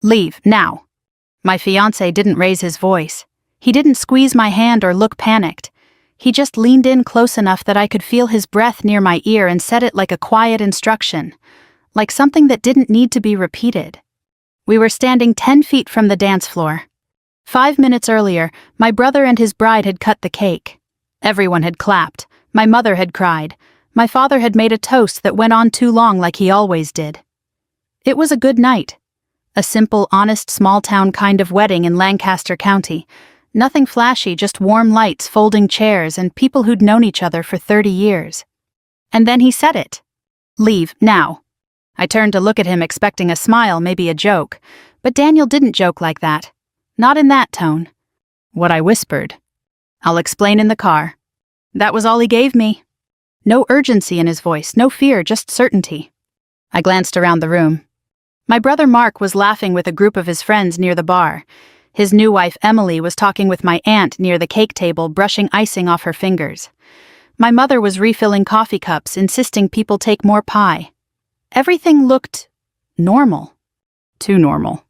Leave, now. My fiancé didn't raise his voice. He didn't squeeze my hand or look panicked. He just leaned in close enough that I could feel his breath near my ear and said it like a quiet instruction, like something that didn't need to be repeated. We were standing 10 feet from the dance floor. 5 minutes earlier, my brother and his bride had cut the cake. Everyone had clapped. My mother had cried. My father had made a toast that went on too long like he always did. It was a good night. A simple, honest, small-town kind of wedding in Lancaster County. Nothing flashy, just warm lights, folding chairs, and people who'd known each other for 30 years. And then he said it. Leave, now. I turned to look at him expecting a smile, maybe a joke. But Daniel didn't joke like that. Not in that tone. What I whispered. I'll explain in the car. That was all he gave me. No urgency in his voice, no fear, just certainty. I glanced around the room. My brother Mark was laughing with a group of his friends near the bar. His new wife Emily was talking with my aunt near the cake table, brushing icing off her fingers. My mother was refilling coffee cups, insisting people take more pie. Everything looked normal. Too normal.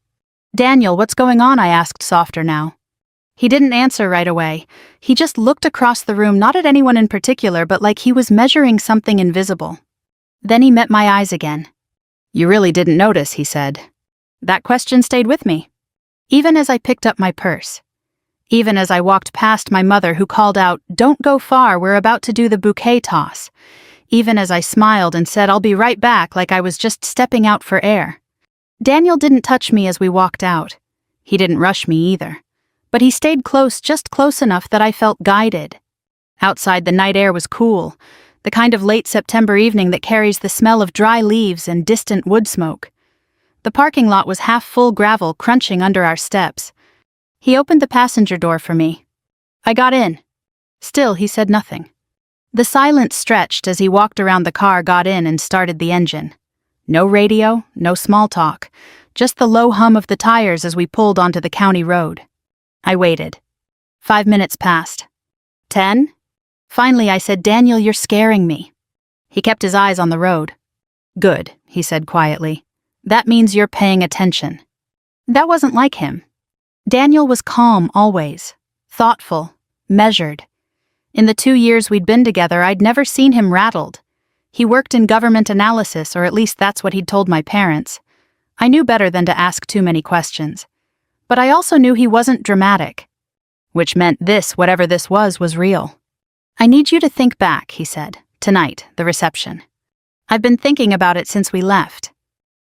Daniel, what's going on? I asked, softer now. He didn't answer right away. He just looked across the room, not at anyone in particular, but like he was measuring something invisible. Then he met my eyes again. You really didn't notice, he said. That question stayed with me. Even as I picked up my purse. Even as I walked past my mother who called out, "Don't go far, we're about to do the bouquet toss." Even as I smiled and said, "I'll be right back," like I was just stepping out for air. Daniel didn't touch me as we walked out. He didn't rush me either. But he stayed close, just close enough that I felt guided. Outside, the night air was cool, the kind of late September evening that carries the smell of dry leaves and distant wood smoke. The parking lot was half full, gravel crunching under our steps. He opened the passenger door for me. I got in. Still, he said nothing. The silence stretched as he walked around the car, got in, and started the engine. No radio, no small talk, just the low hum of the tires as we pulled onto the county road. I waited. 5 minutes passed. 10? Finally, I said, "Daniel, you're scaring me." He kept his eyes on the road. "Good," he said quietly. "That means you're paying attention." That wasn't like him. Daniel was calm always, thoughtful, measured. In the 2 years we'd been together, I'd never seen him rattled. He worked in government analysis, or at least that's what he'd told my parents. I knew better than to ask too many questions. But I also knew he wasn't dramatic. Which meant this, whatever this was real. "I need you to think back," he said. "Tonight, the reception. I've been thinking about it since we left."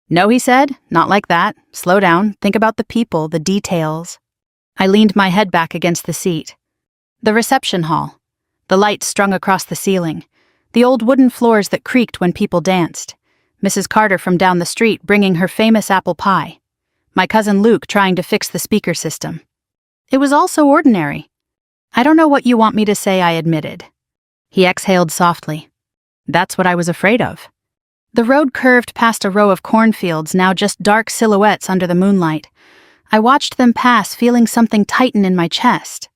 "No," he said, "not like that. Slow down, think about the people, the details." I leaned my head back against the seat. The reception hall. The lights strung across the ceiling. The old wooden floors that creaked when people danced. Mrs. Carter from down the street bringing her famous apple pie. My cousin Luke trying to fix the speaker system. It was all so ordinary. "I don't know what you want me to say," I admitted. He exhaled softly. "That's what I was afraid of." The road curved past a row of cornfields, now just dark silhouettes under the moonlight. I watched them pass, feeling something tighten in my chest.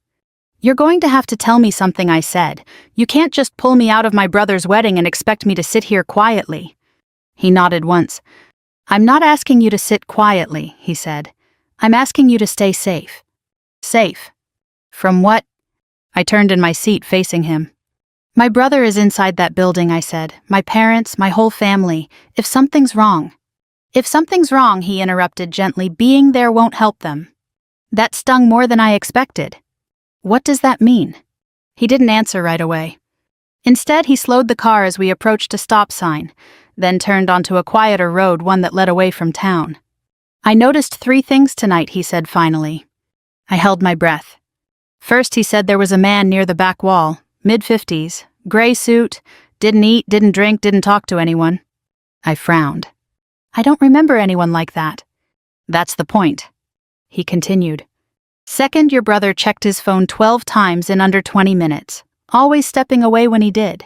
"You're going to have to tell me something," I said. "You can't just pull me out of my brother's wedding and expect me to sit here quietly." He nodded once. "I'm not asking you to sit quietly," he said. "I'm asking you to stay safe." "Safe? From what?" I turned in my seat facing him. "My brother is inside that building," I said. "My parents, my whole family. If something's wrong." "If something's wrong," he interrupted gently, "being there won't help them." That stung more than I expected. What does that mean? He didn't answer right away. Instead, he slowed the car as we approached a stop sign, then turned onto a quieter road, one that led away from town. "I noticed 3 things tonight," he said finally. I held my breath. First, he said there was a man near the back wall, mid-50s, gray suit, didn't eat, didn't drink, didn't talk to anyone. I frowned. "I don't remember anyone like that." "That's the point," he continued. "Second, your brother checked his phone 12 times in under 20 minutes, always stepping away when he did."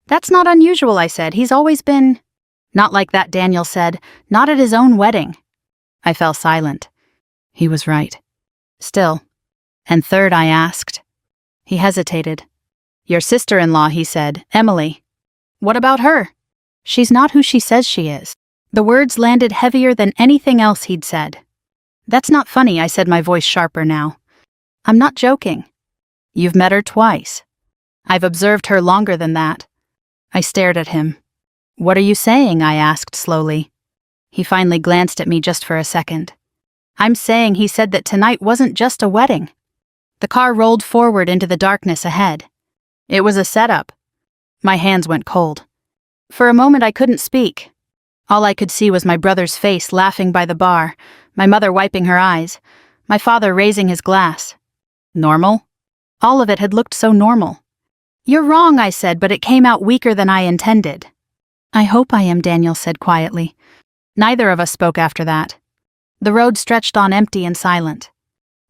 "That's not unusual," I said. "He's always been—" "Not like that," Daniel said. "Not at his own wedding." I fell silent. He was right. Still. "And third?" I asked. He hesitated. "Your sister-in-law," he said, "Emily." "What about her?" "She's not who she says she is." The words landed heavier than anything else he'd said. That's not funny, I said, my voice sharper now. I'm not joking. You've met her twice. I've observed her longer than that. I stared at him. What are you saying? I asked slowly. He finally glanced at me just for a second. I'm saying he said that tonight wasn't just a wedding. The car rolled forward into the darkness ahead. It was a setup. My hands went cold. For a moment I couldn't speak. All I could see was my brother's face laughing by the bar, my mother wiping her eyes, my father raising his glass. Normal? All of it had looked so normal. You're wrong, I said, but it came out weaker than I intended. I hope I am, Daniel said quietly. Neither of us spoke after that. The road stretched on empty and silent.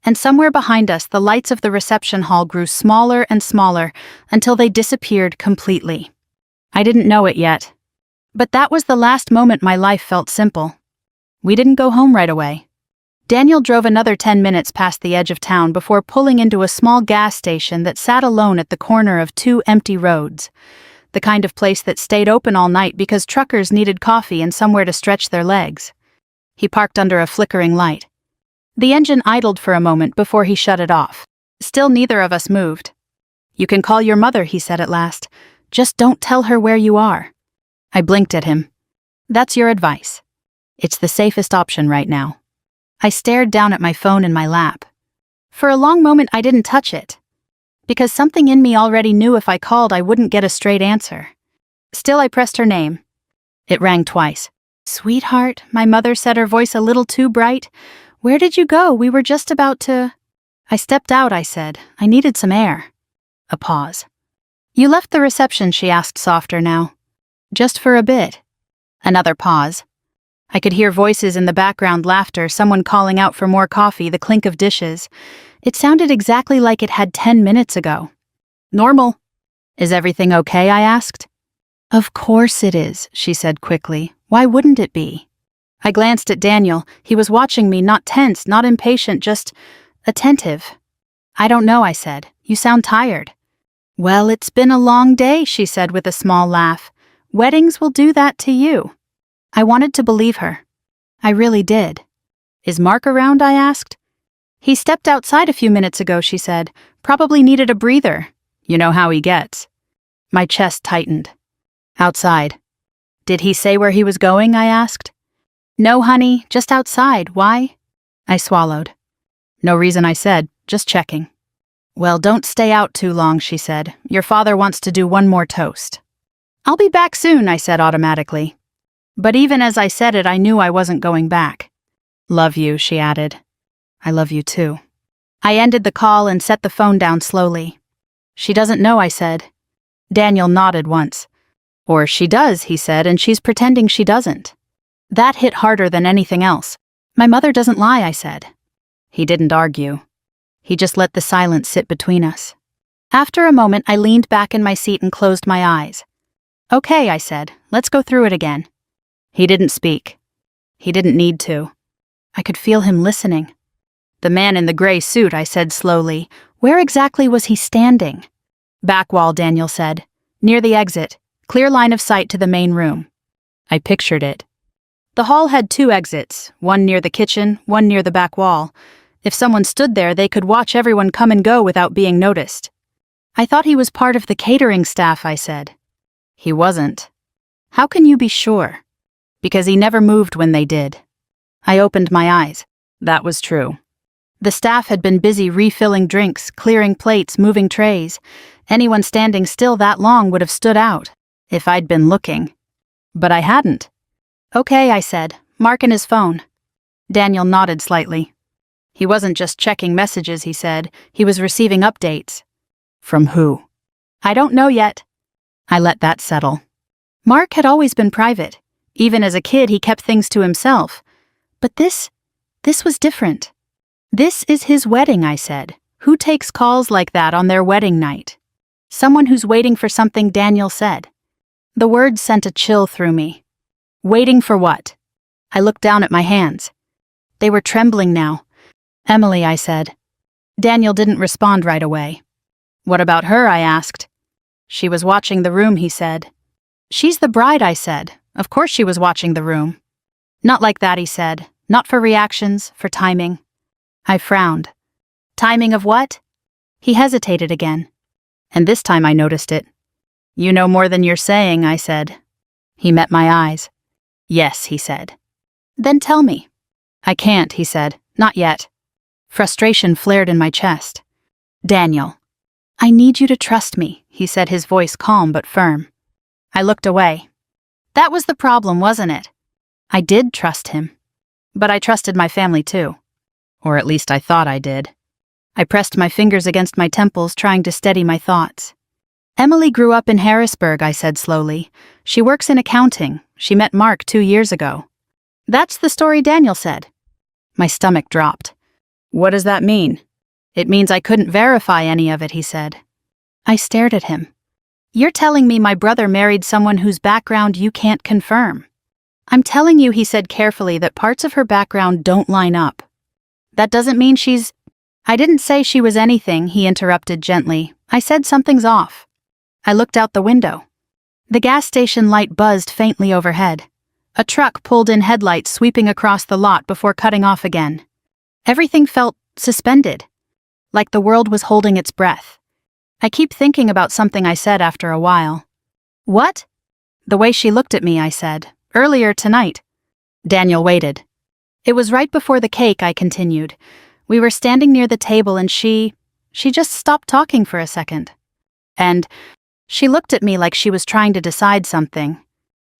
And somewhere behind us, the lights of the reception hall grew smaller and smaller until they disappeared completely. I didn't know it yet. But that was the last moment my life felt simple. We didn't go home right away. Daniel drove another 10 minutes past the edge of town before pulling into a small gas station that sat alone at the corner of two empty roads, the kind of place that stayed open all night because truckers needed coffee and somewhere to stretch their legs. He parked under a flickering light. The engine idled for a moment before he shut it off. Still neither of us moved. You can call your mother, he said at last. Just don't tell her where you are. I blinked at him. That's your advice. It's the safest option right now. I stared down at my phone in my lap. For a long moment I didn't touch it, because something in me already knew if I called I wouldn't get a straight answer. Still I pressed her name. It rang twice. Sweetheart, my mother said, her voice a little too bright. Where did you go? We were just about to... I stepped out, I said. I needed some air. A pause. You left the reception, she asked softer now. Just for a bit. Another pause. I could hear voices in the background, laughter, someone calling out for more coffee, the clink of dishes. It sounded exactly like it had 10 minutes ago. Normal. Is everything okay? I asked. Of course it is, she said quickly. Why wouldn't it be? I glanced at Daniel. He was watching me, not tense, not impatient, just attentive. I don't know, I said. You sound tired. Well, it's been a long day, she said with a small laugh. Weddings will do that to you. I wanted to believe her. I really did. Is Mark around? I asked. He stepped outside a few minutes ago, she said. Probably needed a breather. You know how he gets. My chest tightened. Outside. Did he say where he was going? I asked. No, honey, just outside. Why? I swallowed. No reason, I said, just checking. Well, don't stay out too long, she said. Your father wants to do one more toast. I'll be back soon, I said automatically. But even as I said it, I knew I wasn't going back. Love you, she added. I love you too. I ended the call and set the phone down slowly. She doesn't know, I said. Daniel nodded once. Or she does, he said, and she's pretending she doesn't. That hit harder than anything else. My mother doesn't lie, I said. He didn't argue. He just let the silence sit between us. After a moment, I leaned back in my seat and closed my eyes. Okay, I said, let's go through it again. He didn't speak. He didn't need to. I could feel him listening. The man in the gray suit, I said slowly. Where exactly was he standing? Back wall, Daniel said. Near the exit. Clear line of sight to the main room. I pictured it. The hall had two exits, one near the kitchen, one near the back wall. If someone stood there, they could watch everyone come and go without being noticed. I thought he was part of the catering staff, I said. He wasn't. How can you be sure? Because he never moved when they did. I opened my eyes. That was true. The staff had been busy refilling drinks, clearing plates, moving trays. Anyone standing still that long would have stood out, if I'd been looking. But I hadn't. Okay, I said. Mark and his phone. Daniel nodded slightly. He wasn't just checking messages, he said. He was receiving updates. From who? I don't know yet. I let that settle. Mark had always been private. Even as a kid, he kept things to himself. But this was different. This is his wedding, I said. Who takes calls like that on their wedding night? Someone who's waiting for something, Daniel said. The words sent a chill through me. Waiting for what? I looked down at my hands. They were trembling now. Emily, I said. Daniel didn't respond right away. What about her? I asked. She was watching the room, he said. She's the bride, I said. Of course she was watching the room. Not like that, he said. Not for reactions, for timing. I frowned. Timing of what? He hesitated again. And this time I noticed it. You know more than you're saying, I said. He met my eyes. Yes, he said. Then tell me. I can't, he said. Not yet. Frustration flared in my chest. Daniel. I need you to trust me, he said, his voice calm but firm. I looked away. That was the problem, wasn't it? I did trust him. But I trusted my family too. Or at least I thought I did. I pressed my fingers against my temples, trying to steady my thoughts. Emily grew up in Harrisburg, I said slowly. She works in accounting. She met Mark 2 years ago. That's the story Daniel said. My stomach dropped. What does that mean? It means I couldn't verify any of it, he said. I stared at him. You're telling me my brother married someone whose background you can't confirm. I'm telling you, he said carefully, that parts of her background don't line up. That doesn't mean she's... I didn't say she was anything, he interrupted gently. I said something's off. I looked out the window. The gas station light buzzed faintly overhead. A truck pulled in, headlights sweeping across the lot before cutting off again. Everything felt suspended, like the world was holding its breath. I keep thinking about something I said after a while. What? The way she looked at me, I said. Earlier tonight. Daniel waited. It was right before the cake, I continued. We were standing near the table and she just stopped talking for a second. And she looked at me like she was trying to decide something.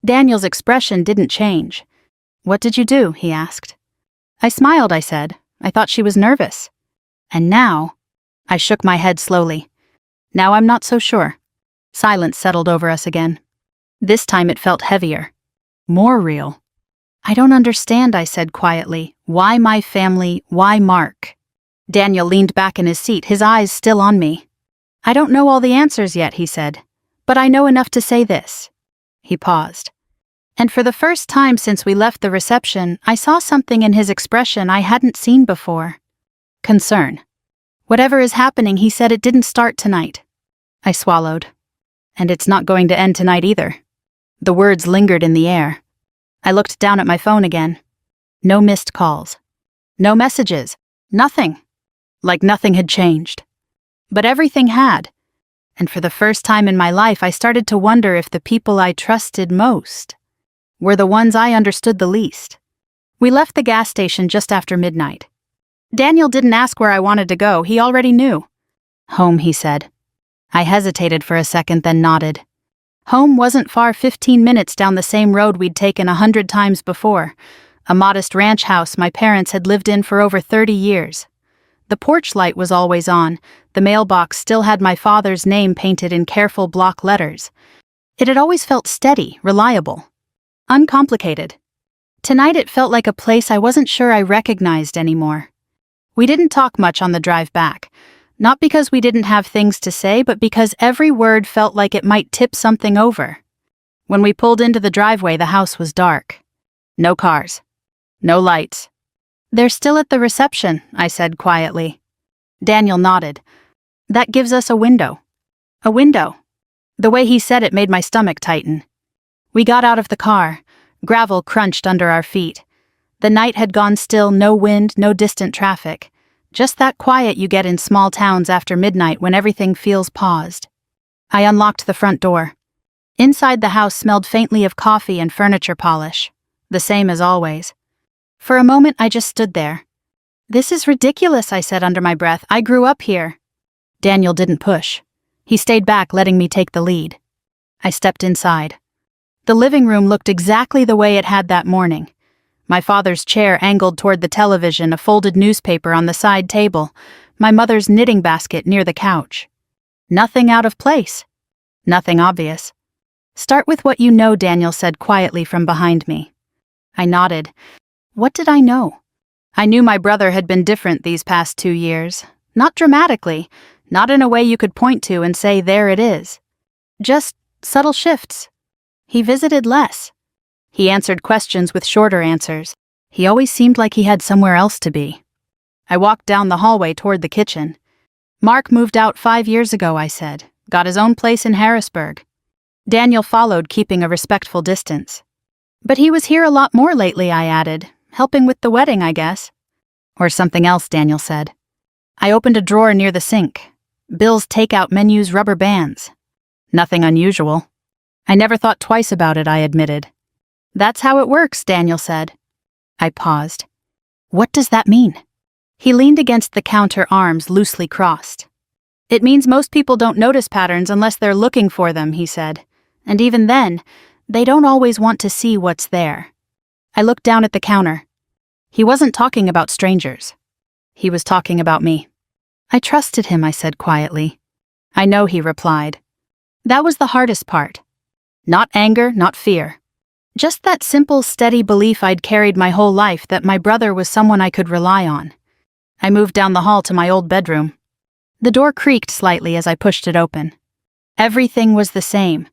Daniel's expression didn't change. What did you do? He asked. I smiled, I said. I thought she was nervous. And now, I shook my head slowly. Now I'm not so sure. Silence settled over us again. This time it felt heavier. More real. I don't understand, I said quietly. Why my family? Why Mark? Daniel leaned back in his seat, his eyes still on me. I don't know all the answers yet, he said. But I know enough to say this. He paused. And for the first time since we left the reception, I saw something in his expression I hadn't seen before. Concern. Whatever is happening, he said, it didn't start tonight. I swallowed. And it's not going to end tonight either. The words lingered in the air. I looked down at my phone again. No missed calls. No messages. Nothing. Like nothing had changed. But everything had. And for the first time in my life, I started to wonder if the people I trusted most were the ones I understood the least. We left the gas station just after midnight. Daniel didn't ask where I wanted to go, he already knew. Home, he said. I hesitated for a second, then nodded. Home wasn't far, 15 minutes down the same road we'd taken 100 times before, a modest ranch house my parents had lived in for over 30 years. The porch light was always on, the mailbox still had my father's name painted in careful block letters. It had always felt steady, reliable. Uncomplicated. Tonight it felt like a place I wasn't sure I recognized anymore. We didn't talk much on the drive back, not because we didn't have things to say, but because every word felt like it might tip something over. When we pulled into the driveway, the house was dark. No cars. No lights. They're still at the reception, I said quietly. Daniel nodded. That gives us a window. A window. The way he said it made my stomach tighten. We got out of the car. Gravel crunched under our feet. The night had gone still, no wind, no distant traffic. Just that quiet you get in small towns after midnight when everything feels paused. I unlocked the front door. Inside, the house smelled faintly of coffee and furniture polish. The same as always. For a moment, I just stood there. This is ridiculous, I said under my breath. I grew up here. Daniel didn't push. He stayed back, letting me take the lead. I stepped inside. The living room looked exactly the way it had that morning. My father's chair angled toward the television, a folded newspaper on the side table, my mother's knitting basket near the couch. Nothing out of place. Nothing obvious. Start with what you know, Daniel said quietly from behind me. I nodded. What did I know? I knew my brother had been different these past 2 years. Not dramatically, not in a way you could point to and say, there it is. Just subtle shifts. He visited less. He answered questions with shorter answers. He always seemed like he had somewhere else to be. I walked down the hallway toward the kitchen. Mark moved out 5 years ago, I said. Got his own place in Harrisburg. Daniel followed, keeping a respectful distance. But he was here a lot more lately, I added. Helping with the wedding, I guess. Or something else, Daniel said. I opened a drawer near the sink. Bill's takeout menus, rubber bands. Nothing unusual. I never thought twice about it, I admitted. That's how it works, Daniel said. I paused. What does that mean? He leaned against the counter, arms loosely crossed. It means most people don't notice patterns unless they're looking for them, he said. And even then, they don't always want to see what's there. I looked down at the counter. He wasn't talking about strangers. He was talking about me. I trusted him, I said quietly. I know, he replied. That was the hardest part. Not anger, not fear. Just that simple, steady belief I'd carried my whole life that my brother was someone I could rely on. I moved down the hall to my old bedroom. The door creaked slightly as I pushed it open. Everything was the same.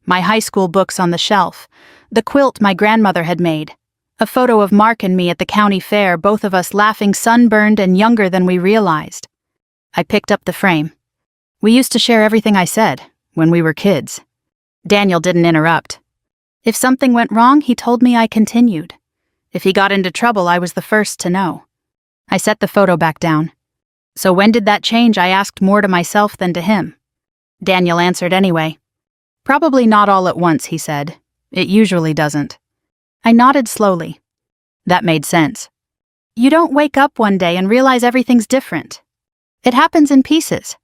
My high school books on the shelf, the quilt my grandmother had made, a photo of Mark and me at the county fair, both of us laughing, sunburned and younger than we realized. I picked up the frame. We used to share everything I said, when we were kids. Daniel didn't interrupt. If something went wrong, he told me. I continued. If he got into trouble, I was the first to know. I set the photo back down. So when did that change? I asked, more to myself than to him. Daniel answered anyway. Probably not all at once, he said. It usually doesn't. I nodded slowly. That made sense. You don't wake up one day and realize everything's different. It happens in pieces.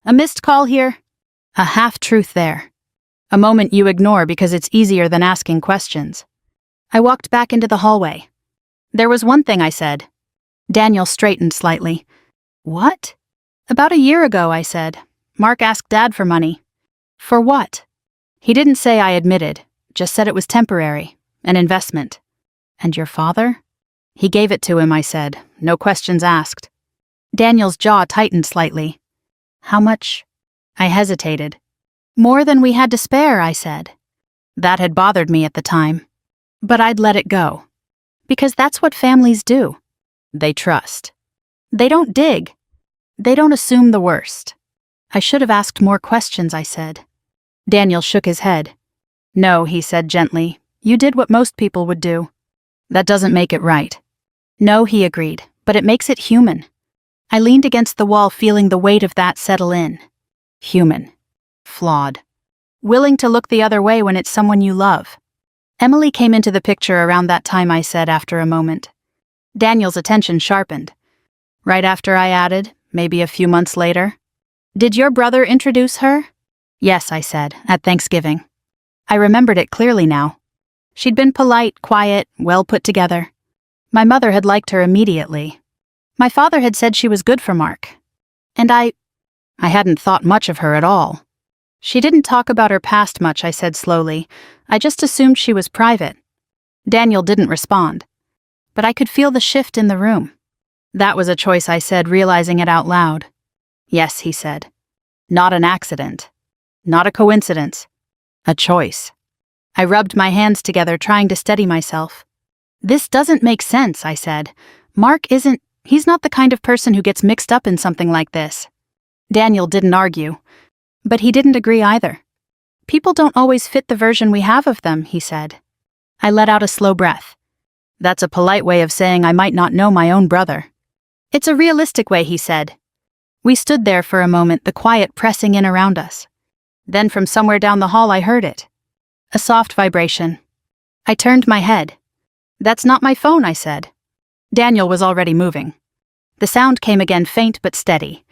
A missed call here, a half-truth there. A moment you ignore because it's easier than asking questions. I walked back into the hallway. There was one thing, I said. Daniel straightened slightly. What? About a year ago, I said. Mark asked Dad for money. For what? He didn't say, I admitted, just said it was temporary, an investment. And your father? He gave it to him, I said, no questions asked. Daniel's jaw tightened slightly. How much? I hesitated. More than we had to spare, I said. That had bothered me at the time. But I'd let it go. Because that's what families do. They trust. They don't dig. They don't assume the worst. I should have asked more questions, I said. Daniel shook his head. No, he said gently. You did what most people would do. That doesn't make it right. No, he agreed, but it makes it human. I leaned against the wall, feeling the weight of that settle in. Human. Flawed. Willing to look the other way when it's someone you love. Emily came into the picture around that time, I said after a moment. Daniel's attention sharpened. Right after, I added, maybe a few months later. Did your brother introduce her? Yes, I said, at Thanksgiving. I remembered it clearly now. She'd been polite, quiet, well put together. My mother had liked her immediately. My father had said she was good for Mark. And I hadn't thought much of her at all. She didn't talk about her past much, I said slowly. I just assumed she was private. Daniel didn't respond. But I could feel the shift in the room. That was a choice, I said, realizing it out loud. Yes, he said. Not an accident. Not a coincidence. A choice. I rubbed my hands together, trying to steady myself. This doesn't make sense, I said. He's not the kind of person who gets mixed up in something like this. Daniel didn't argue. But he didn't agree either. People don't always fit the version we have of them, he said. I let out a slow breath. That's a polite way of saying I might not know my own brother. It's a realistic way, he said. We stood there for a moment, the quiet pressing in around us. Then from somewhere down the hall I heard it. A soft vibration. I turned my head. That's not my phone, I said. Daniel was already moving. The sound came again, faint but steady.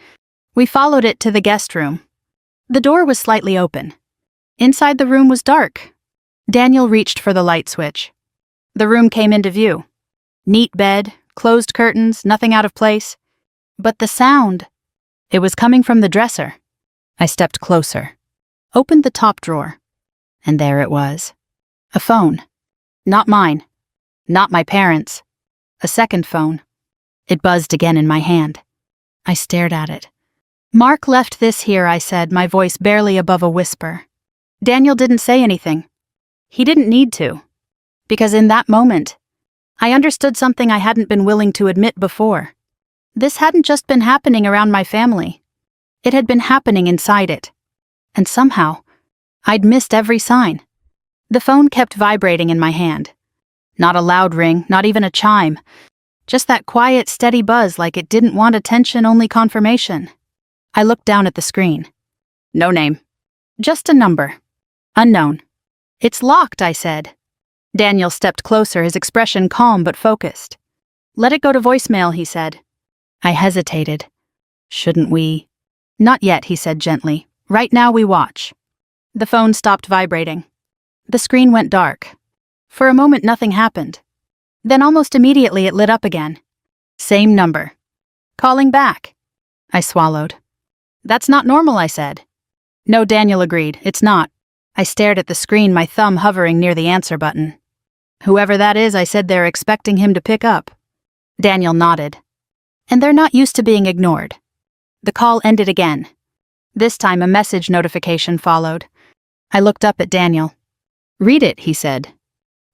We followed it to the guest room. The door was slightly open. Inside the room was dark. Daniel reached for the light switch. The room came into view. Neat bed, closed curtains, nothing out of place. But the sound, it was coming from the dresser. I stepped closer, opened the top drawer, and there it was. A phone. Not mine. Not my parents'. A second phone. It buzzed again in my hand. I stared at it. Mark left this here, I said, my voice barely above a whisper. Daniel didn't say anything. He didn't need to. Because in that moment, I understood something I hadn't been willing to admit before. This hadn't just been happening around my family. It had been happening inside it. And somehow, I'd missed every sign. The phone kept vibrating in my hand. Not a loud ring, not even a chime. Just that quiet, steady buzz like it didn't want attention, only confirmation. I looked down at the screen. No name. Just a number. Unknown. It's locked, I said. Daniel stepped closer, his expression calm but focused. Let it go to voicemail, he said. I hesitated. Shouldn't we? Not yet, he said gently. Right now we watch. The phone stopped vibrating. The screen went dark. For a moment nothing happened. Then almost immediately it lit up again. Same number. Calling back. I swallowed. That's not normal, I said. No, Daniel agreed, it's not. I stared at the screen, my thumb hovering near the answer button. Whoever that is, I said, they're expecting him to pick up. Daniel nodded. And they're not used to being ignored. The call ended again. This time a message notification followed. I looked up at Daniel. Read it, he said.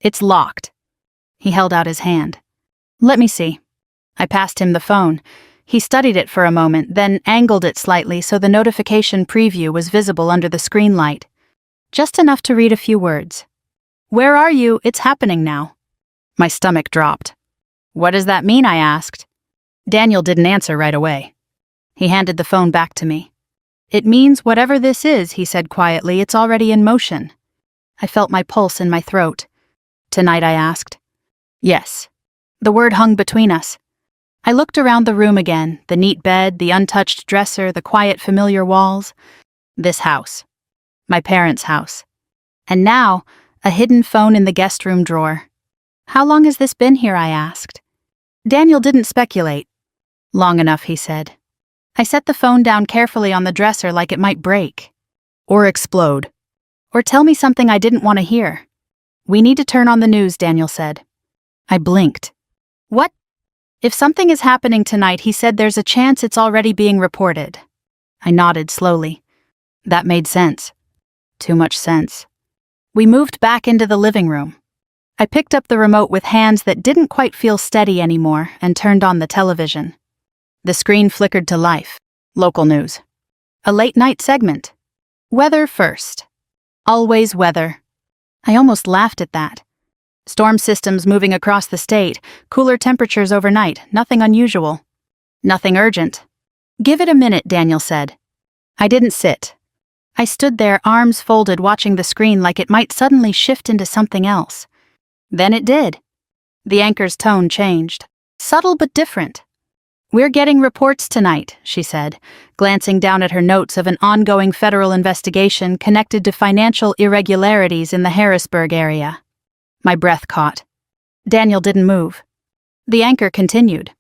It's locked. He held out his hand. Let me see. I passed him the phone. He studied it for a moment, then angled it slightly so the notification preview was visible under the screen light. Just enough to read a few words. Where are you? It's happening now. My stomach dropped. What does that mean? I asked. Daniel didn't answer right away. He handed the phone back to me. It means whatever this is, he said quietly, it's already in motion. I felt my pulse in my throat. Tonight, I asked. Yes. The word hung between us. I looked around the room again, the neat bed, the untouched dresser, the quiet familiar walls. This house. My parents' house. And now, a hidden phone in the guest room drawer. How long has this been here? I asked. Daniel didn't speculate. Long enough, he said. I set the phone down carefully on the dresser like it might break. Or explode. Or tell me something I didn't want to hear. We need to turn on the news, Daniel said. I blinked. What? If something is happening tonight, he said, there's a chance it's already being reported. I nodded slowly. That made sense. Too much sense. We moved back into the living room. I picked up the remote with hands that didn't quite feel steady anymore and turned on the television. The screen flickered to life. Local news. A late-night segment. Weather first. Always weather. I almost laughed at that. Storm systems moving across the state, cooler temperatures overnight, nothing unusual. Nothing urgent. Give it a minute, Daniel said. I didn't sit. I stood there, arms folded, watching the screen like it might suddenly shift into something else. Then it did. The anchor's tone changed. Subtle but different. We're getting reports tonight, she said, glancing down at her notes of an ongoing federal investigation connected to financial irregularities in the Harrisburg area. My breath caught. Daniel didn't move. The anchor continued.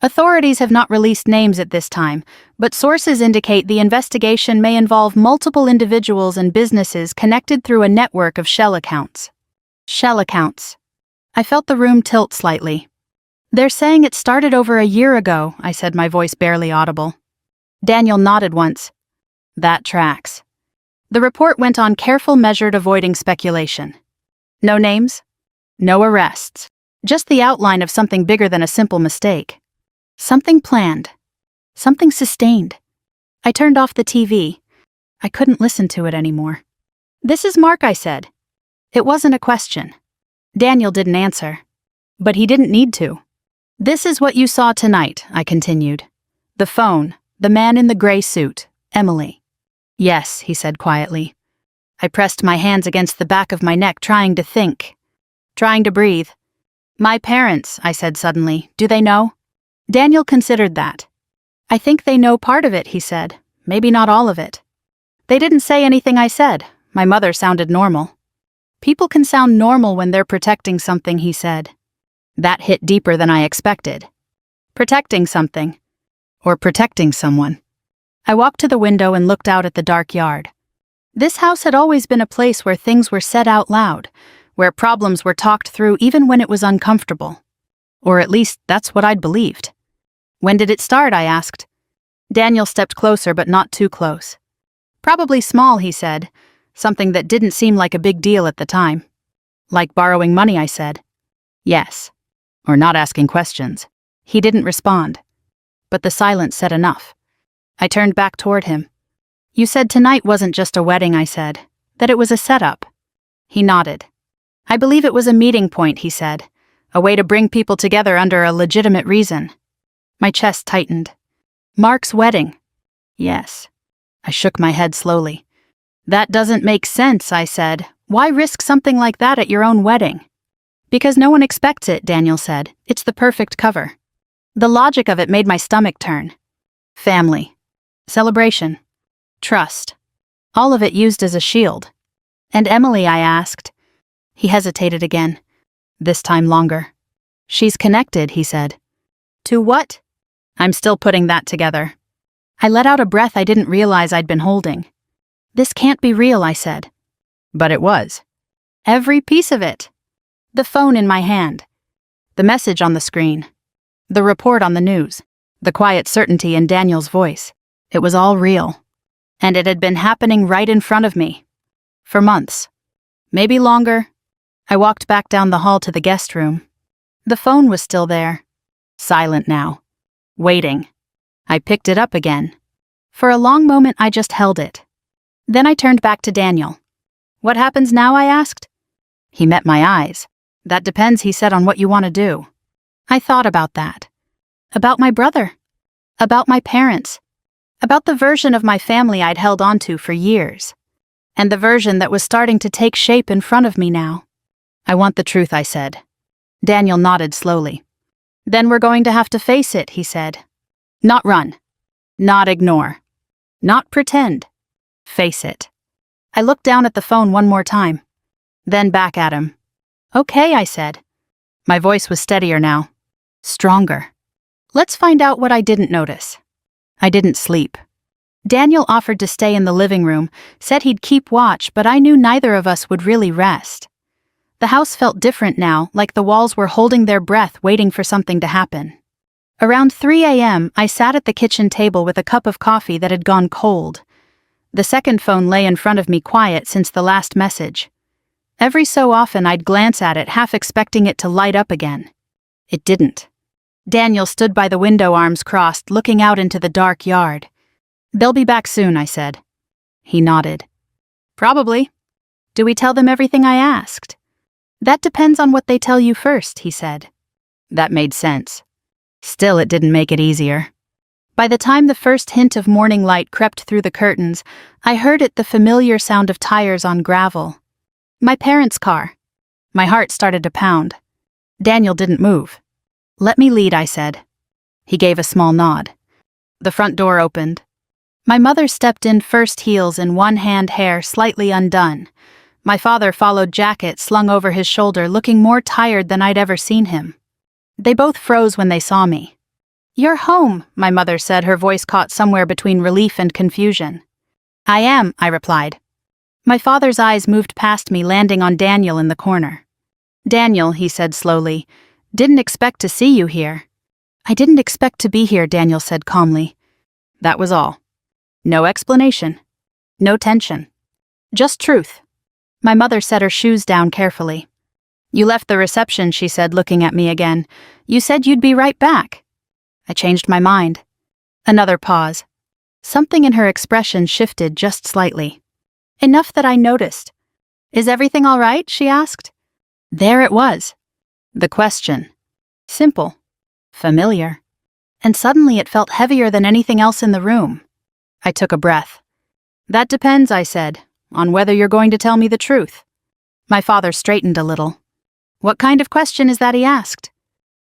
Authorities have not released names at this time, but sources indicate the investigation may involve multiple individuals and businesses connected through a network of shell accounts. Shell accounts. I felt the room tilt slightly. They're saying it started over a year ago, I said, my voice barely audible. Daniel nodded once. That tracks. The report went on, careful, measured, avoiding speculation. No names? No arrests. Just the outline of something bigger than a simple mistake. Something planned. Something sustained. I turned off the TV. I couldn't listen to it anymore. This is Mark, I said. It wasn't a question. Daniel didn't answer. But he didn't need to. This is what you saw tonight, I continued. The phone, the man in the gray suit, Emily. Yes, he said quietly. I pressed my hands against the back of my neck, trying to think. Trying to breathe. My parents, I said suddenly. Do they know? Daniel considered that. I think they know part of it, he said. Maybe not all of it. They didn't say anything I said. My mother sounded normal. People can sound normal when they're protecting something, he said. That hit deeper than I expected. Protecting something. Or protecting someone. I walked to the window and looked out at the dark yard. This house had always been a place where things were said out loud, where problems were talked through even when it was uncomfortable. Or at least that's what I'd believed. When did it start? I asked. Daniel stepped closer, but not too close. Probably small, he said. Something that didn't seem like a big deal at the time. Like borrowing money, I said. Yes. Or not asking questions. He didn't respond. But the silence said enough. I turned back toward him. You said tonight wasn't just a wedding, I said. That it was a setup. He nodded. I believe it was a meeting point, he said. A way to bring people together under a legitimate reason. My chest tightened. Mark's wedding. Yes. I shook my head slowly. That doesn't make sense, I said. Why risk something like that at your own wedding? Because no one expects it, Daniel said. It's the perfect cover. The logic of it made my stomach turn. Family. Celebration. Trust. All of it used as a shield. And Emily, I asked. He hesitated again. This time longer. She's connected, he said. To what? I'm still putting that together. I let out a breath I didn't realize I'd been holding. This can't be real, I said. But it was. Every piece of it. The phone in my hand. The message on the screen. The report on the news. The quiet certainty in Daniel's voice. It was all real. And it had been happening right in front of me. For months. Maybe longer. I walked back down the hall to the guest room. The phone was still there. Silent now. Waiting. I picked it up again. For a long moment I just held it. Then I turned back to Daniel. What happens now, I asked. He met my eyes. That depends, he said, on what you want to do. I thought about that. About my brother. About my parents. About the version of my family I'd held onto for years. And the version that was starting to take shape in front of me now. I want the truth, I said. Daniel nodded slowly. Then we're going to have to face it, he said. Not run. Not ignore. Not pretend. Face it. I looked down at the phone one more time. Then back at him. Okay, I said. My voice was steadier now. Stronger. Let's find out what I didn't notice. I didn't sleep. Daniel offered to stay in the living room, said he'd keep watch, but I knew neither of us would really rest. The house felt different now, like the walls were holding their breath waiting for something to happen. Around 3 a.m., I sat at the kitchen table with a cup of coffee that had gone cold. The second phone lay in front of me quiet since the last message. Every so often I'd glance at it, half expecting it to light up again. It didn't. Daniel stood by the window, arms crossed, looking out into the dark yard. They'll be back soon, I said. He nodded. Probably. Do we tell them everything I asked? That depends on what they tell you first, he said. That made sense. Still, it didn't make it easier. By the time the first hint of morning light crept through the curtains, I heard it, the familiar sound of tires on gravel. My parents' car. My heart started to pound. Daniel didn't move. Let me lead, I said. He gave a small nod. The front door opened. My mother stepped in first, heels in one hand, hair slightly undone. My father followed, jacket slung over his shoulder, looking more tired than I'd ever seen him. They both froze when they saw me. You're home, my mother said, her voice caught somewhere between relief and confusion. I am, I replied. My father's eyes moved past me, landing on Daniel in the corner. Daniel, he said slowly, didn't expect to see you here. I didn't expect to be here, Daniel said calmly. That was all. No explanation. No tension. Just truth. My mother set her shoes down carefully. You left the reception, she said, looking at me again. You said you'd be right back. I changed my mind. Another pause. Something in her expression shifted just slightly. Enough that I noticed. Is everything all right? She asked. There it was. The question. Simple. Familiar. And suddenly it felt heavier than anything else in the room. I took a breath. That depends, I said, on whether you're going to tell me the truth. My father straightened a little. What kind of question is that, he asked.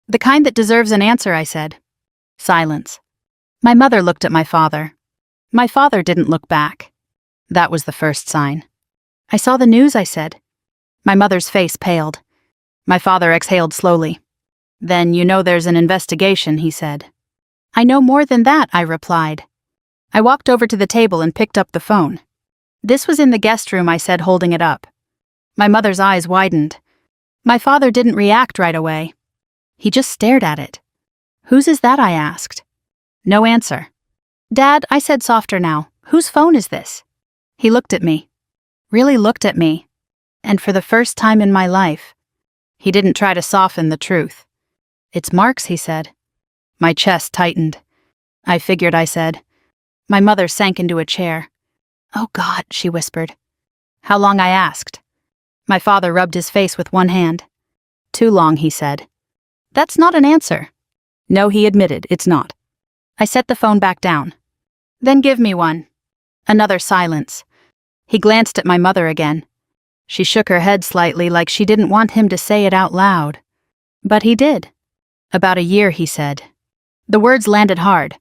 The kind that deserves an answer, I said. Silence. My mother looked at my father. My father didn't look back. That was the first sign. I saw the news, I said. My mother's face paled. My father exhaled slowly. Then you know there's an investigation, he said. I know more than that, I replied. I walked over to the table and picked up the phone. This was in the guest room, I said, holding it up. My mother's eyes widened. My father didn't react right away. He just stared at it. Whose is that, I asked. No answer. Dad, I said softer now, whose phone is this? He looked at me. Really looked at me. And for the first time in my life, he didn't try to soften the truth. It's Mark's, he said. My chest tightened. I figured, I said. My mother sank into a chair. Oh God, she whispered. How long, I asked. My father rubbed his face with one hand. Too long, he said. That's not an answer. No, he admitted, it's not. I set the phone back down. Then give me one. Another silence. He glanced at my mother again. She shook her head slightly like she didn't want him to say it out loud. But he did. About a year, he said. The words landed hard.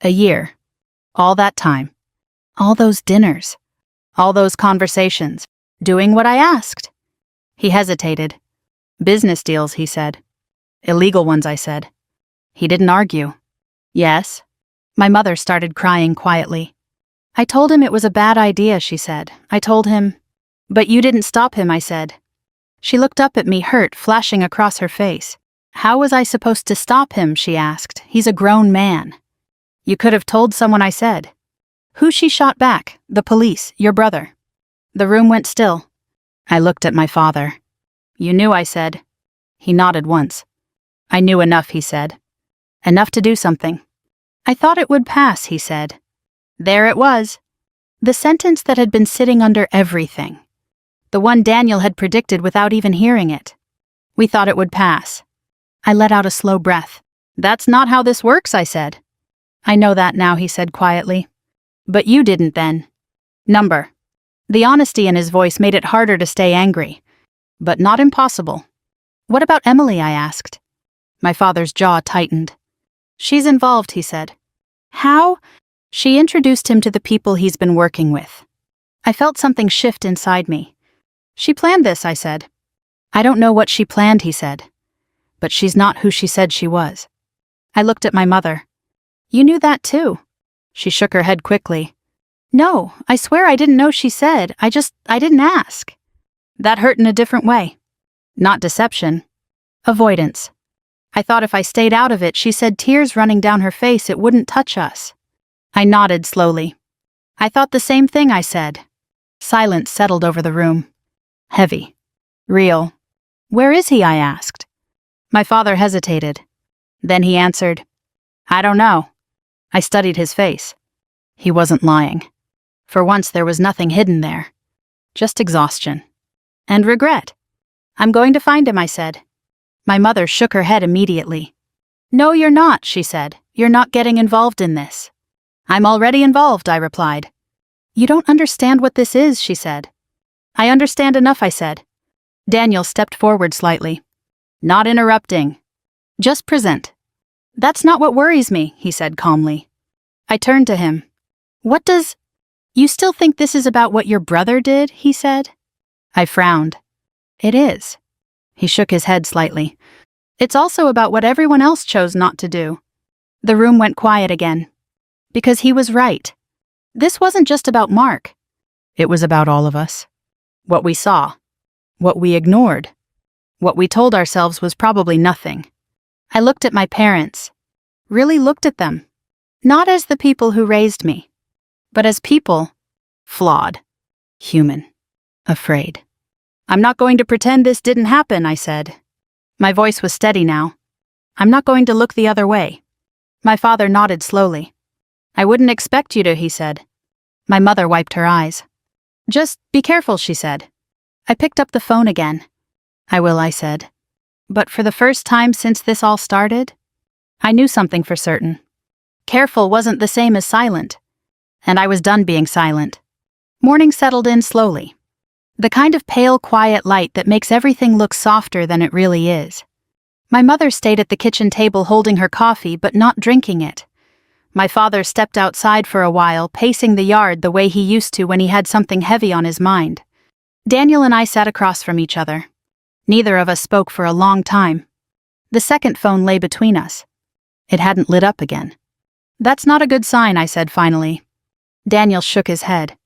A year. All that time. All those dinners. All those conversations. Doing what I asked. He hesitated. Business deals, he said. Illegal ones, I said. He didn't argue. Yes. My mother started crying quietly. I told him it was a bad idea, she said. I told him. But you didn't stop him, I said. She looked up at me, hurt flashing across her face. How was I supposed to stop him, she asked. He's a grown man. You could have told someone, I said. Who? She shot back. The police, your brother. The room went still. I looked at my father. You knew, I said. He nodded once. I knew enough, he said. Enough to do something. I thought it would pass, he said. There it was. The sentence that had been sitting under everything. The one Daniel had predicted without even hearing it. We thought it would pass. I let out a slow breath. That's not how this works, I said. I know that now, he said quietly. But you didn't then. Number. The honesty in his voice made it harder to stay angry. But not impossible. What about Emily, I asked. My father's jaw tightened. She's involved, he said. How? She introduced him to the people he's been working with. I felt something shift inside me. She planned this, I said. I don't know what she planned, he said. But she's not who she said she was. I looked at my mother. You knew that too. She shook her head quickly. No, I swear I didn't know she said. I didn't ask. That hurt in a different way. Not deception. Avoidance. I thought if I stayed out of it, she said, tears running down her face, it wouldn't touch us. I nodded slowly. I thought the same thing, I said. Silence settled over the room. Heavy. Real. Where is he? I asked. My father hesitated. Then he answered, I don't know. I studied his face. He wasn't lying. For once there was nothing hidden there. Just exhaustion. And regret. I'm going to find him, I said. My mother shook her head immediately. No, you're not, she said. You're not getting involved in this. I'm already involved, I replied. You don't understand what this is, she said. I understand enough, I said. Daniel stepped forward slightly. Not interrupting. Just present. That's not what worries me, he said calmly. I turned to him. What does... You still think this is about what your brother did, he said. I frowned. It is. He shook his head slightly. It's also about what everyone else chose not to do. The room went quiet again. Because he was right. This wasn't just about Mark. It was about all of us. What we saw. What we ignored. What we told ourselves was probably nothing. I looked at my parents. Really looked at them. Not as the people who raised me. But as people. Flawed. Human. Afraid. I'm not going to pretend this didn't happen, I said. My voice was steady now. I'm not going to look the other way. My father nodded slowly. I wouldn't expect you to, he said. My mother wiped her eyes. Just be careful, she said. I picked up the phone again. I will, I said. But for the first time since this all started, I knew something for certain. Careful wasn't the same as silent. And I was done being silent. Morning settled in slowly. The kind of pale, quiet light that makes everything look softer than it really is. My mother stayed at the kitchen table holding her coffee but not drinking it. My father stepped outside for a while, pacing the yard the way he used to when he had something heavy on his mind. Daniel and I sat across from each other. Neither of us spoke for a long time. The second phone lay between us. It hadn't lit up again. That's not a good sign, I said finally. Daniel shook his head.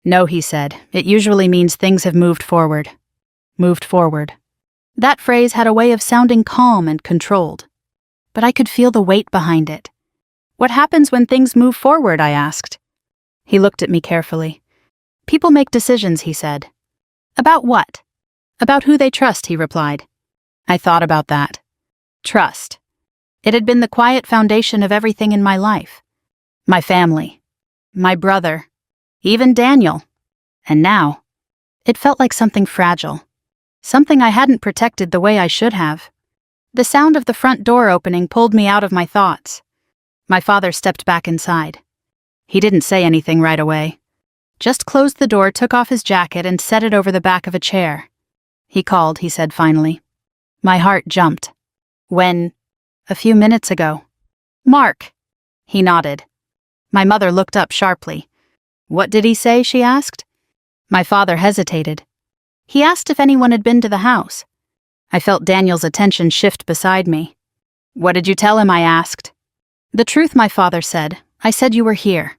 No, he said, it usually means things have moved forward. Moved forward. That phrase had a way of sounding calm and controlled. But I could feel the weight behind it. What happens when things move forward, I asked. He looked at me carefully. People make decisions, he said. About what? About who they trust, he replied. I thought about that. Trust. It had been the quiet foundation of everything in my life. My family. My brother. Even Daniel. And now, It felt like something fragile. Something I hadn't protected the way I should have. The sound of the front door opening pulled me out of my thoughts. My father stepped back inside. He didn't say anything right away. Just closed the door, took off his jacket, and set it over the back of a chair. He called, he said finally. My heart jumped. When? A few minutes ago. Mark. He nodded. My mother looked up sharply. What did he say? She asked. My father hesitated. He asked if anyone had been to the house. I felt Daniel's attention shift beside me. What did you tell him? I asked. The truth, my father said. I said you were here.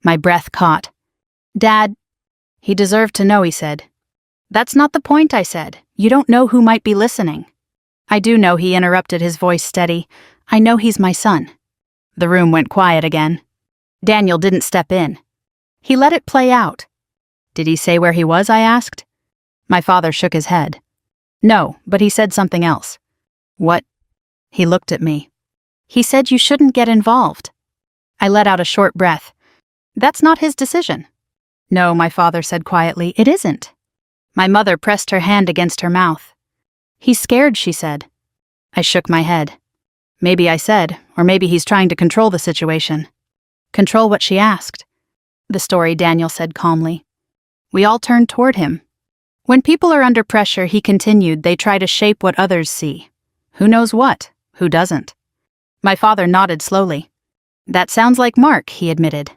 My breath caught. Dad. He deserved to know, he said. That's not the point, I said. You don't know who might be listening. I do know, he interrupted, his voice steady. I know he's my son. The room went quiet again. Daniel didn't step in. He let it play out. Did he say where he was? I asked. My father shook his head. No, but he said something else. What? He looked at me. He said you shouldn't get involved. I let out a short breath. That's not his decision. No, my father said quietly, it isn't. My mother pressed her hand against her mouth. He's scared, she said. I shook my head. Maybe I said, or maybe he's trying to control the situation. Control what? She asked. The story, Daniel said calmly. We all turned toward him. When people are under pressure, he continued, they try to shape what others see. Who knows what? Who doesn't? My father nodded slowly. That sounds like Mark, he admitted.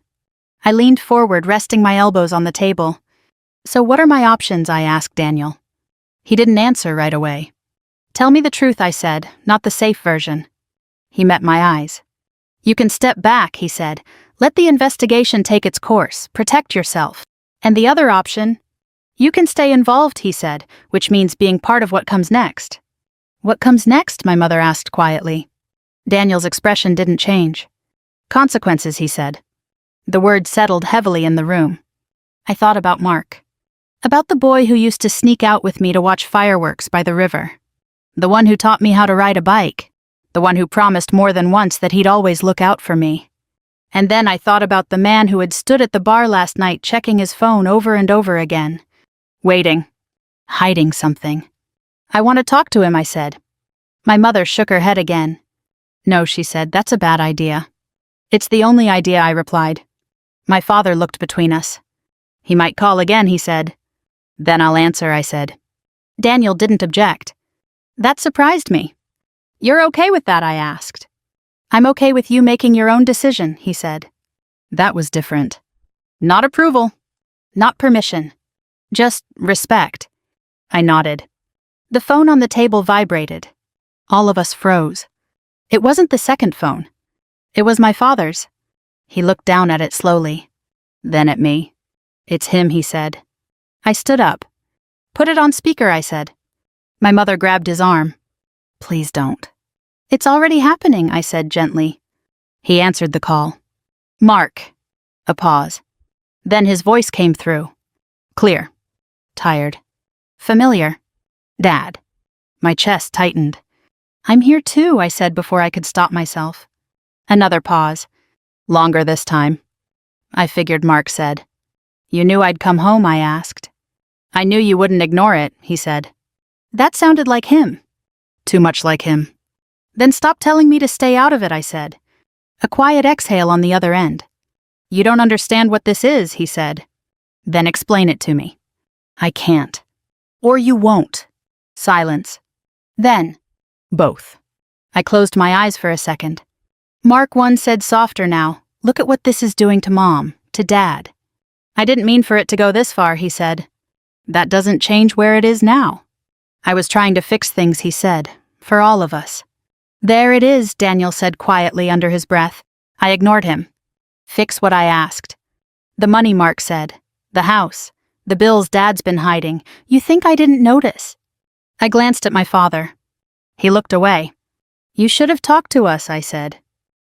I leaned forward, resting my elbows on the table. So what are my options? I asked Daniel. He didn't answer right away. Tell me the truth, I said, not the safe version. He met my eyes. You can step back, he said. Let the investigation take its course. Protect yourself. And the other option? You can stay involved, he said, which means being part of what comes next. What comes next? My mother asked quietly. Daniel's expression didn't change. Consequences, he said. The word settled heavily in the room. I thought about Mark. About the boy who used to sneak out with me to watch fireworks by the river. The one who taught me how to ride a bike. The one who promised more than once that he'd always look out for me. And then I thought about the man who had stood at the bar last night checking his phone over and over again. Waiting. Hiding something. I want to talk to him, I said. My mother shook her head again. No, she said, that's a bad idea. It's the only idea, I replied. My father looked between us. He might call again, he said. Then I'll answer, I said. Daniel didn't object. That surprised me. You're okay with that? I asked. I'm okay with you making your own decision, he said. That was different. Not approval. Not permission. Just respect. I nodded. The phone on the table vibrated. All of us froze. It wasn't the second phone. It was my father's. He looked down at it slowly. Then at me. It's him, he said. I stood up. Put it on speaker, I said. My mother grabbed his arm. Please don't. It's already happening, I said gently. He answered the call. Mark. A pause. Then his voice came through. Clear. Tired. Familiar. Dad. My chest tightened. I'm here too, I said before I could stop myself. Another pause. Longer this time. I figured, Mark said. You knew I'd come home, I asked. I knew you wouldn't ignore it, he said. That sounded like him. Too much like him. Then stop telling me to stay out of it, I said. A quiet exhale on the other end. You don't understand what this is, he said. Then explain it to me. I can't. Or you won't. Silence. Then. Both. I closed my eyes for a second. Mark one said softer now, look at what this is doing to Mom, to Dad. I didn't mean for it to go this far, he said. That doesn't change where it is now. I was trying to fix things, he said, for all of us. There it is, Daniel said quietly under his breath. I ignored him. Fix what? I asked. The money, Mark said. The house. The bills Dad's been hiding. You think I didn't notice? I glanced at my father. He looked away. You should have talked to us, I said.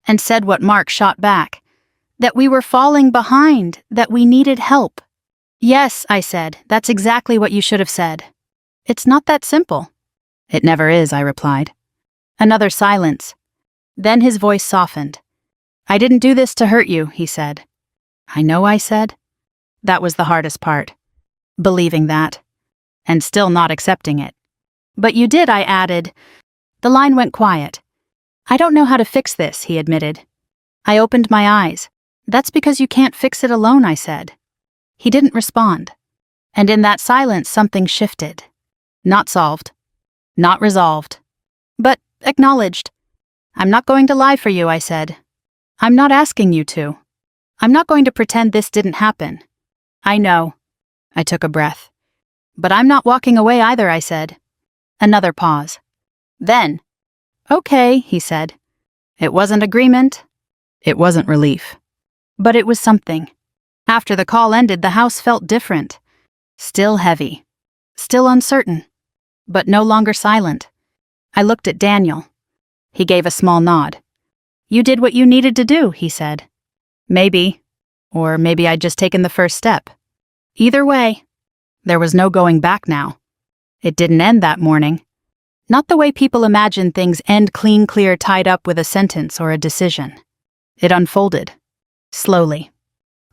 And said what Mark shot back. That we were falling behind, that we needed help. Yes, I said, that's exactly what you should have said. It's not that simple. It never is, I replied. Another silence. Then his voice softened. I didn't do this to hurt you, he said. I know, I said. That was the hardest part. believing that, and still not accepting it. But you did, I added. The line went quiet. I don't know how to fix this, he admitted. I opened my eyes. That's because you can't fix it alone, I said. He didn't respond. And in that silence, something shifted. Not solved. Not resolved. But acknowledged. I'm not going to lie for you, I said. I'm not asking you to. I'm not going to pretend this didn't happen. I know. I took a breath. But I'm not walking away either, I said. Another pause. Then, okay, he said. It wasn't agreement. It wasn't relief. But it was something. After the call ended, the house felt different. Still heavy. Still uncertain. But no longer silent. I looked at Daniel. He gave a small nod. You did what you needed to do, he said. Maybe. Or maybe I'd just taken the first step. Either way, there was no going back now. It didn't end that morning. Not the way people imagine things end clean, clear, tied up with a sentence or a decision. It unfolded. Slowly.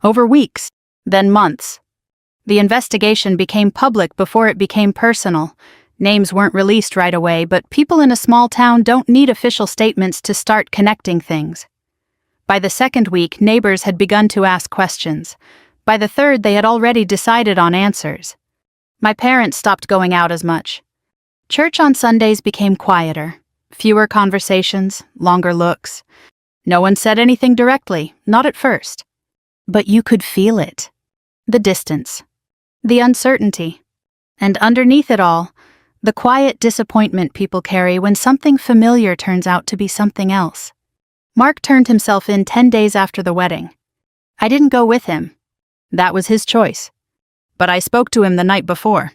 Over weeks, then months. The investigation became public before it became personal. Names weren't released right away, but people in a small town don't need official statements to start connecting things. By the second week, neighbors had begun to ask questions. By the third, they had already decided on answers. My parents stopped going out as much. Church on Sundays became quieter. Fewer conversations, longer looks. No one said anything directly, not at first. But you could feel it. The distance. The uncertainty. And underneath it all, the quiet disappointment people carry when something familiar turns out to be something else. Mark turned himself in 10 days after the wedding. I didn't go with him. That was his choice. But I spoke to him the night before.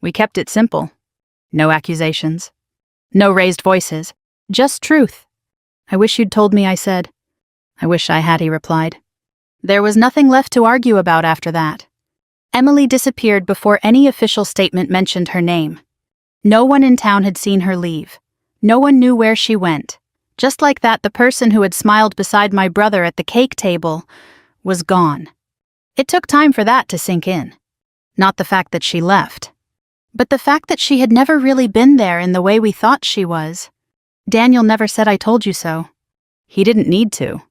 We kept it simple. No accusations. No raised voices. Just truth. I wish you'd told me, I said. I wish I had, he replied. There was nothing left to argue about after that. Emily disappeared before any official statement mentioned her name. No one in town had seen her leave. No one knew where she went. Just like that, the person who had smiled beside my brother at the cake table was gone. It took time for that to sink in. Not the fact that she left, but the fact that she had never really been there in the way we thought she was. Daniel never said I told you so. He didn't need to.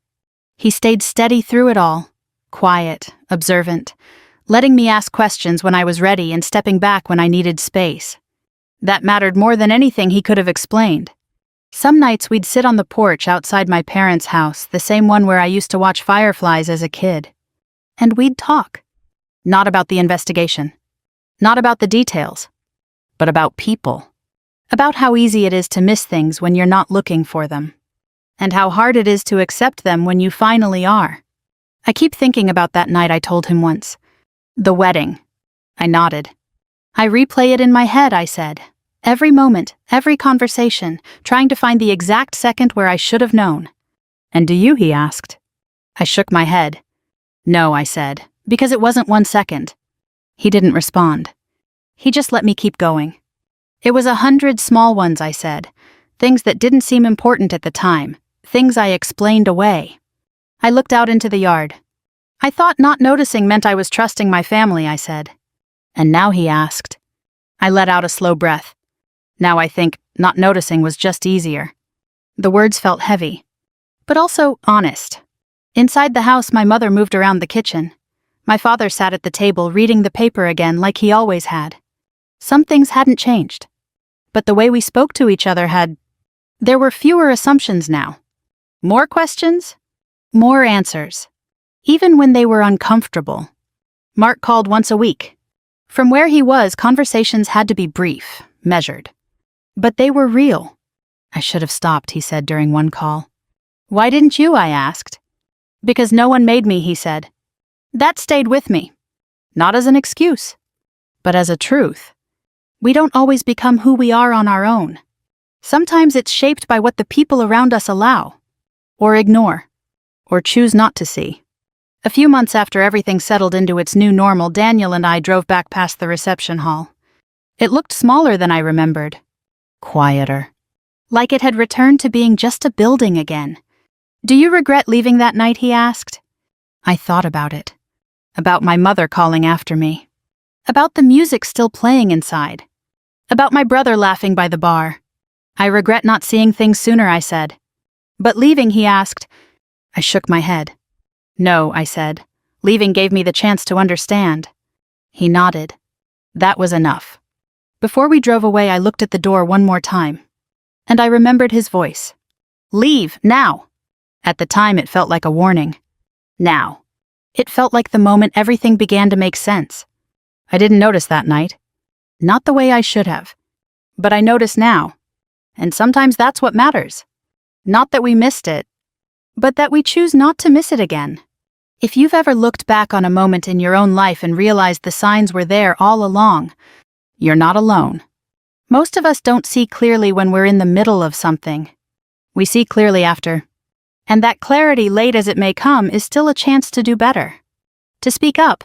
He stayed steady through it all, quiet, observant, letting me ask questions when I was ready and stepping back when I needed space. That mattered more than anything he could have explained. Some nights we'd sit on the porch outside my parents' house, the same one where I used to watch fireflies as a kid. And we'd talk. Not about the investigation. Not about the details. But about people. About how easy it is to miss things when you're not looking for them. And how hard it is to accept them when you finally are. I keep thinking about that night I told him once. The wedding. I nodded. I replay it in my head, I said. Every moment, every conversation, trying to find the exact second where I should have known. And do you, he asked. I shook my head. No, I said, because it wasn't 1 second. He didn't respond. He just let me keep going. It was 100 small ones, I said. Things that didn't seem important at the time. Things I explained away. I looked out into the yard. I thought not noticing meant I was trusting my family, I said. And now, he asked. I let out a slow breath. Now I think not noticing was just easier. The words felt heavy, but also honest. Inside the house, my mother moved around the kitchen. My father sat at the table reading the paper again like he always had. Some things hadn't changed, but the way we spoke to each other had. There were fewer assumptions now. More questions, more answers, even when they were uncomfortable. Mark called once a week. From where he was, conversations had to be brief, measured. But they were real. I should have stopped, he said during one call. Why didn't you? I asked. Because no one made me, he said. That stayed with me. Not as an excuse, but as a truth. We don't always become who we are on our own. Sometimes it's shaped by what the people around us allow, or ignore, or choose not to see. A few months after everything settled into its new normal, Daniel and I drove back past the reception hall. It looked smaller than I remembered. Quieter. Like it had returned to being just a building again. Do you regret leaving that night, he asked. I thought about it. About my mother calling after me. About the music still playing inside. About my brother laughing by the bar. I regret not seeing things sooner, I said. But leaving, he asked. I shook my head. No, I said. Leaving gave me the chance to understand. He nodded. That was enough. Before we drove away, I looked at the door one more time. And I remembered his voice. Leave, now! At the time, it felt like a warning. Now. It felt like the moment everything began to make sense. I didn't notice that night. Not the way I should have. But I notice now. And sometimes that's what matters. Not that we missed it, but that we choose not to miss it again. If you've ever looked back on a moment in your own life and realized the signs were there all along, you're not alone. Most of us don't see clearly when we're in the middle of something. We see clearly after. And that clarity, late as it may come, is still a chance to do better. To speak up,